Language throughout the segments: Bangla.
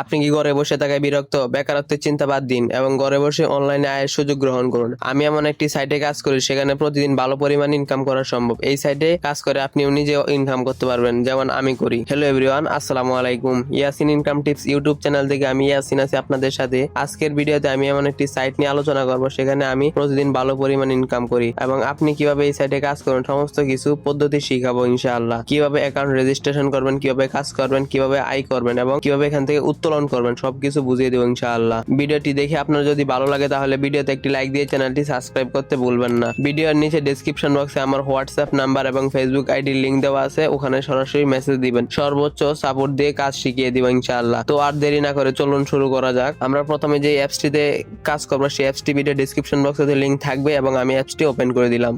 আপনি কি ঘরে বসে থাকায় বিরক্ত? বেকারত্বের চিন্তা বাদ দিন এবং ঘরে বসে অনলাইনে আয়ের সুযোগ গ্রহণ করুন। আমি এমন একটি সাইটে কাজ করি, সেখানে প্রতিদিন ভালো পরিমাণ ইনকাম করা সম্ভব। এই সাইটে কাজ করে আপনিও নিজেও ইনকাম করতে পারবেন, যেমন আমি করি। হ্যালো এভরিওয়ান, আসসালামু আলাইকুম। Yasin income tips YouTube channel থেকে আমি ইয়াসিন আছি আপনাদের সাথে। আজকের ভিডিওতে আমি এমন একটি সাইট নিয়ে আলোচনা করব, সেখানে আমি প্রতিদিন ভালো পরিমাণ ইনকাম করি এবং আপনি কিভাবে এই সাইটে কাজ করুন সমস্ত কিছু পদ্ধতি শিখাবো ইনশাআল্লাহ। কিভাবে অ্যাকাউন্ট রেজিস্ট্রেশন করবেন, কিভাবে কাজ করবেন, কিভাবে আয় করবেন এবং কিভাবে এখান থেকে উত্তোলন করবেন, সবকিছু বুঝিয়ে দেবো ইনশাআল্লাহ। ভিডিওটি দেখে আপনার যদি ভালো লাগে তাহলে ভিডিওতে একটি লাইক দিয়ে চ্যানেলটি সাবস্ক্রাইব করতে ভুলবেন না। ভিডিওর নিচে ডেসক্রিপশন বক্সে আমার হোয়াটসঅ্যাপ নাম্বার এবং ফেসবুক আইডির লিংক দেওয়া আছে, ওখানে সরাসরি মেসেজ দিবেন। সর্বোচ্চ সাপোর্ট দিয়ে কাজ শিখিয়ে দিব ইনশাআল্লাহ। তো আর দেরি না করে চলুন শুরু করা যাক। আমরা প্রথমে যে অ্যাপসটিতে কাজ করবো সেই অ্যাপসটি ভিডিও ডেসক্রিপশন বক্সে লিংক থাকবে এবং আমি অ্যাপসটি ওপেন করে দিলাম।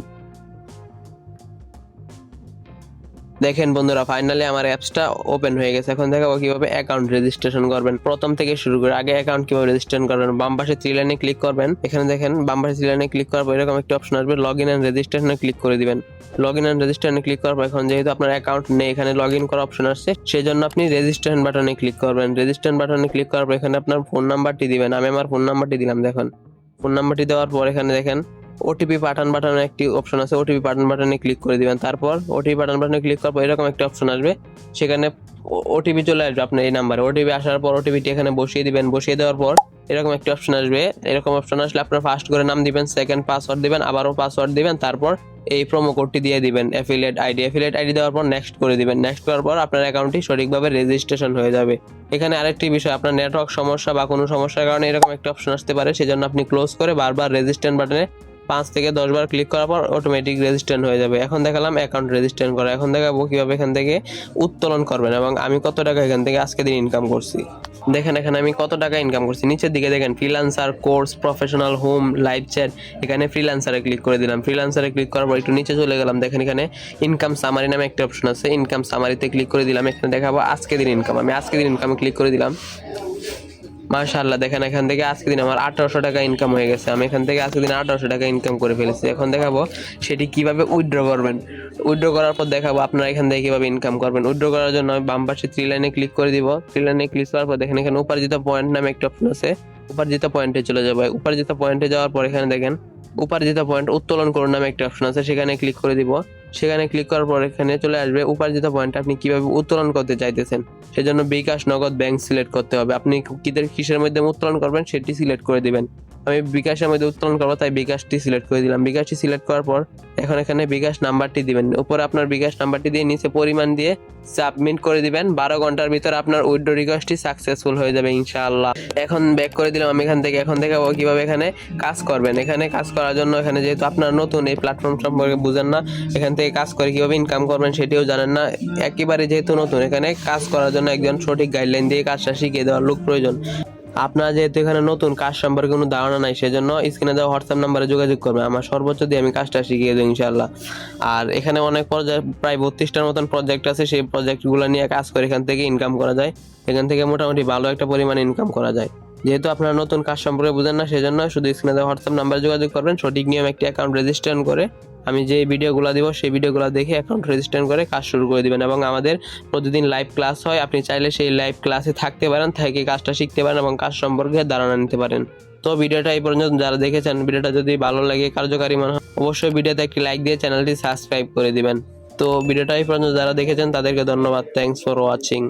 দেখেন বন্ধুরা, ফাইনালি আমার অ্যাপসটা ওপেন হয়ে গেছে। এখন দেখাবো কিভাবে অ্যাকাউন্ট রেজিস্ট্রেশন করবেন। প্রথম থেকে শুরু করে আগে অ্যাকাউন্ট কিভাবে রেজিস্ট্রেশন করবেন, বাম পাশে থ্রি লাইনে ক্লিক করবেন। এখানে দেখেন বাম পাশে থ্রি লাইনে ক্লিক করার পর এরকম একটা অপশন আসবে, লগ ইন এন্ড রেজিস্ট্রেশনে ক্লিক করে দিবেন। লগ ইন এন্ড রেজিস্ট্রেশনে ক্লিক করার পর এখন যেহেতু আপনার অ্যাকাউন্ট নেই, এখানে লগ ইন করার অপশন আসছে, সেই জন্য আপনি রেজিস্ট্রেশন বাটনে ক্লিক করবেন। রেজিস্ট্রেশন বাটনে ক্লিক করার পর এখানে আপনার ফোন নাম্বারটি দিবেন। আমি আমার ফোন নাম্বারটি দিলাম। দেখুন ফোন নাম্বারটি দেওয়ার পর এখানে দেখেন ওটিপি পাঠান বাটনে একটি অপশন আছে, ওটিপি পাঠান বাটনে ক্লিক করে দিবেন। তারপর ওটিপি পাঠান বাটনে ক্লিক করার পর এরকম একটা অপশন আসবে, সেখানে ওটিপি চলে আসবে আপনার এই নাম্বারে। ওটিপি আসার পর ওটিপিটি এখানে বসিয়ে দিবেন। বসিয়ে দেওয়ার পর এরকম একটা অপশন আসবে। এরকম অপশন আসলে আপনার ফার্স্ট করে নাম দিবেন, সেকেন্ড পাসওয়ার্ড দিবেন, আবারও পাসওয়ার্ড দিবেন, তারপর এই প্রোমো কোডটি দিয়ে দিবেন, অ্যাফিলিয়েট আইডি দেওয়ার পর নেক্সট করে দিবেন। নেক্সট করার পর আপনার অ্যাকাউন্টটি সঠিকভাবে রেজিস্ট্রেশন হয়ে যাবে। এখানে আরেকটি বিষয়, আপনার নেটওয়ার্ক সমস্যা বা কোনো সমস্যার কারণে এরকম একটা অপশন আসতে পারে, সেজন্য আপনি ক্লোজ করে বারবার রেজিস্ট্রেশন বাটনে 5 থেকে 10 বার ক্লিক করার পর অটোমেটিক রেজিস্ট্রেশন হয়ে যাবে। এখন দেখালাম অ্যাকাউন্ট রেজিস্ট্রেশন করা, এখন দেখাবো কিভাবে এখান থেকে উত্তোলন করবেন এবং আমি কত টাকা এখান থেকে আজকে দিন ইনকাম করছি। দেখেন এখানে আমি কত টাকা ইনকাম করছি। নিচের দিকে দেখেন freelancer, course, professional, home, live chat. এখানে ফ্রিল্যান্সারে ক্লিক করে দিলাম। ফ্রিল্যান্সারে ক্লিক করার পর একটু নিচে চলে গেলাম। দেখেন এখানে ইনকাম সামারি নামে একটা অপশন আছে, ইনকাম সামারিতে ক্লিক করে দিলাম। এখানে দেখাবো আজকে দিন ইনকাম। আমি আজকে দিন ইনকামে ক্লিক করে দিলাম। মাশাআল্লাহ, দেখেন এখান থেকে আজকে দিন আমার 1800 টাকা ইনকাম হয়ে গেছে। আমি এখান থেকে আজকে দিন 1800 টাকা ইনকাম করে ফেলেছি। এখন দেখাবো সেটি কিভাবে উইথড্র করবেন। উইথড্র করার পর দেখাবো আপনারা এখান থেকে কিভাবে ইনকাম করবেন। উইথড্র করার জন্য আমি বাম পাশে থ্রি লাইনে ক্লিক করে দিব। থ্রি লাইনে ক্লিক করার পর দেখেন এখানে উপার্জিত পয়েন্ট নামে একটা অপশন আছে, উপার্জিত পয়েন্টে চলে যাবে। উপার্জিত পয়েন্টে যাওয়ার পর এখানে দেখেন উপার্জিত পয়েন্ট উত্তোলন করুন নামে একটা অপশন আছে, সেখানে ক্লিক করে দিব। সেখানে ক্লিক করার পর এখানে চলে আসবে উপার্জিত পয়েন্ট আপনি কিভাবে উত্তোলন করতে চাইতেছেন। সেজন্য বিকাশ, নগদ, ব্যাংক সিলেক্ট করতে হবে। আপনি কিসের মধ্যে উত্তোলন করবেন সেটি সিলেক্ট করে দিবেন। আমি বিকাশের মধ্যে উত্তোলন করবো, তাই বিকাশটি সিলেক্ট করে দিলাম। বিকাশটি সিলেক্ট করার পর এখন এখানে বিকাশ নাম্বারটি দিবেন। উপরে আপনার বিকাশ নাম্বারটি দিয়ে নিচে পরিমাণ দিয়ে সাবমিট করে দিবেন। 12 ঘন্টার ভিতরে আপনার উইথড্র রিকোয়েস্টটি সাকসেসফুল হয়ে যাবে ইনশাআল্লাহ। এখন ব্যাক করে দিলাম আমি এখান থেকে। এখন দেখাবো কিভাবে এখানে কাজ করবেন। এখানে কাজ করার জন্য এখানে যেহেতু আপনার নতুন এই প্ল্যাটফর্ম সম্পর্কে বুঝেন না, এখান থেকে কাজ করে কিভাবে ইনকাম করবেন সেটিও জানেন না, একেবারে যেহেতু নতুন, এখানে কাজ করার জন্য একজন সঠিক গাইডলাইন দিয়ে কাজটা শিখিয়ে দেওয়ার লোক প্রয়োজন। আপনার যেহেতু এখানে নতুন, কাজ সম্পর্কে কোনো ধারণা নাই, সেজন্য স্ক্রিনে দেওয়া হোয়াটসঅ্যাপ নাম্বারে যোগাযোগ করবেন। আমার সর্বোচ্চ দিয়ে আমি কাজটা শিখিয়ে দেবো ইনশাআল্লাহ। আর এখানে অনেক প্রায় 32টার মতন প্রজেক্ট আছে, সেই প্রজেক্টগুলো নিয়ে কাজ করে এখান থেকে ইনকাম করা যায়। এখান থেকে মোটামুটি ভালো একটা পরিমাণে ইনকাম করা যায়। যেহেতু আপনারা নতুন, কাজ সম্পর্কে বুঝেন না, সেজন্য শুধু স্ক্রিনে দেওয়া হোয়াটসঅ্যাপ নাম্বারে যোগাযোগ করবেন। সঠিক নিয়ম একটি অ্যাকাউন্ট রেজিস্ট্রেশন করে আমি যে ভিডিওগুলো দিব সেই ভিডিওগুলো দেখে অ্যাকাউন্ট রেজিস্ট্রেশন করে কাজ শুরু করে দিবেন। এবং আমাদের প্রতিদিন লাইভ ক্লাস হয়, আপনি চাইলে সেই লাইভ ক্লাসে থাকতে পারেন, থেকে কাজটা শিখতে পারেন এবং কাজ সম্পর্কে ধারণা নিতে পারেন। তো ভিডিওটা এই পর্যন্ত যারা দেখেছেন, ভিডিওটা যদি ভালো লাগে, কার্যকারী মনে হয়, অবশ্যই ভিডিওতে একটি লাইক দিয়ে চ্যানেলটি সাবস্ক্রাইব করে দিবেন। তো ভিডিওটা এই পর্যন্ত যারা দেখেছেন তাদেরকে ধন্যবাদ। Thanks for watching.